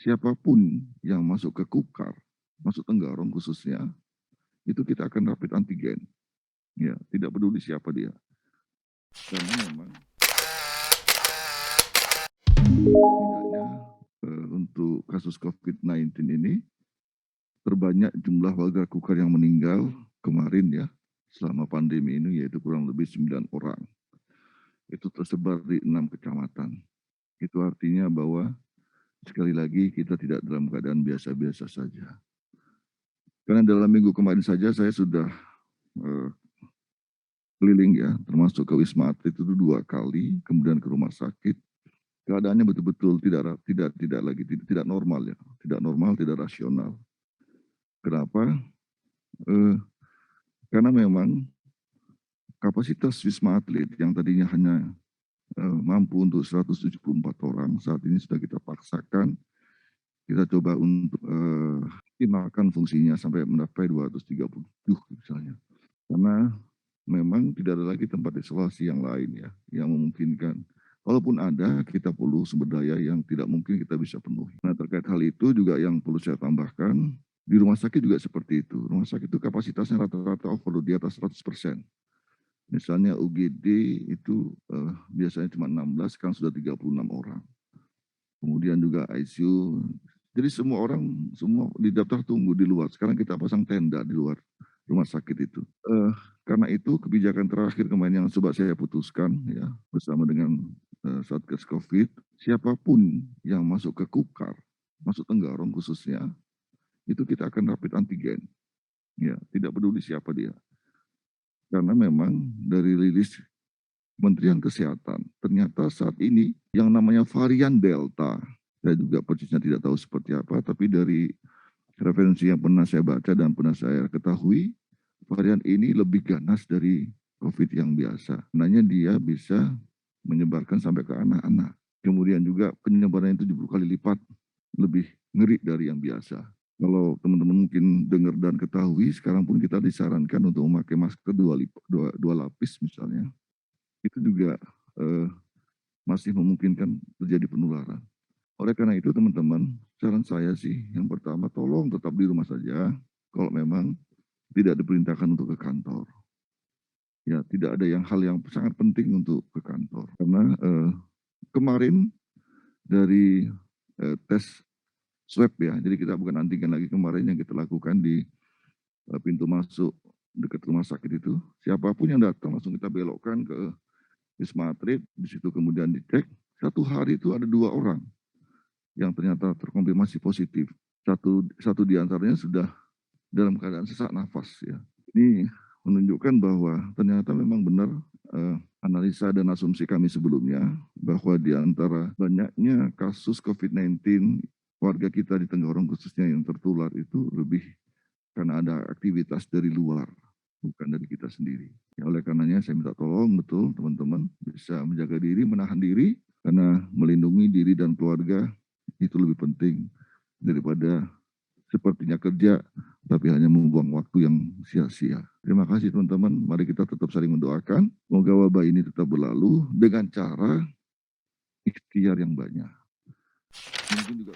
siapapun yang masuk ke Kukar, masuk Tenggarong khususnya, itu kita akan rapid antigen. Ya, tidak peduli siapa dia. Karena memang setidaknya untuk kasus COVID-19 ini terbanyak jumlah warga Kukar yang meninggal kemarin ya selama pandemi ini yaitu kurang lebih 9 orang. Itu tersebar di 6 kecamatan. Itu artinya bahwa sekali lagi kita tidak dalam keadaan biasa-biasa saja. Karena dalam minggu kemarin saja saya sudah keliling ya, termasuk ke Wisma Atlet itu 2 kali, kemudian ke rumah sakit. Keadaannya betul-betul tidak normal ya, tidak normal, tidak rasional. Kenapa? Karena memang kapasitas Wisma Atlet yang tadinya hanya mampu untuk 174 orang, saat ini sudah kita paksakan, kita coba untuk optimalkan fungsinya sampai mencapai 237 misalnya. Karena memang tidak ada lagi tempat isolasi yang lain ya, yang memungkinkan. Kalaupun ada, kita perlu sumber daya yang tidak mungkin kita bisa penuhi. Nah, terkait hal itu juga yang perlu saya tambahkan, di rumah sakit juga seperti itu. Rumah sakit itu kapasitasnya rata-rata overload di atas 100%. Misalnya UGD itu biasanya cuma 16, sekarang sudah 36 orang. Kemudian juga ICU. Jadi semua orang, semua di daftar tunggu di luar. Sekarang kita pasang tenda di luar rumah sakit itu. Karena itu kebijakan terakhir kemarin yang coba saya putuskan ya bersama dengan Satgas Covid, siapapun yang masuk ke Kukar, masuk Tenggarong khususnya, itu kita akan rapid antigen. Ya, tidak peduli siapa dia. Karena memang dari rilis Kementerian Kesehatan, ternyata saat ini yang namanya varian Delta, saya juga persisnya tidak tahu seperti apa, tapi dari referensi yang pernah saya baca dan pernah saya ketahui, varian ini lebih ganas dari COVID yang biasa. Sebenarnya dia bisa menyebarkan sampai ke anak-anak. Kemudian juga penyebarannya 70 kali lipat lebih ngeri dari yang biasa. Kalau teman-teman mungkin dengar dan ketahui, sekarang pun kita disarankan untuk memakai masker dua lapis misalnya. Itu juga masih memungkinkan terjadi penularan. Oleh karena itu teman-teman, saran saya sih yang pertama tolong tetap di rumah saja kalau memang tidak diperintahkan untuk ke kantor. Ya, tidak ada hal yang sangat penting untuk ke kantor. Karena kemarin dari tes swab ya, jadi kita bukan antigen lagi kemarin yang kita lakukan di pintu masuk dekat rumah sakit itu. Siapapun yang datang langsung kita belokkan ke Wisma Atlet, di situ kemudian dicek. Satu hari itu ada 2 orang yang ternyata terkonfirmasi positif. Satu di antaranya sudah dalam keadaan sesak nafas ya. Ini menunjukkan bahwa ternyata memang benar analisa dan asumsi kami sebelumnya bahwa di antara banyaknya kasus COVID-19 warga kita di Tenggarong khususnya yang tertular itu lebih karena ada aktivitas dari luar, bukan dari kita sendiri. Ya, oleh karenanya saya minta tolong betul teman-teman bisa menjaga diri, menahan diri, karena melindungi diri dan keluarga itu lebih penting daripada sepertinya kerja tapi hanya membuang waktu yang sia-sia. Terima kasih teman-teman, mari kita tetap saling mendoakan. Semoga wabah ini tetap berlalu dengan cara ikhtiar yang banyak. Mungkin juga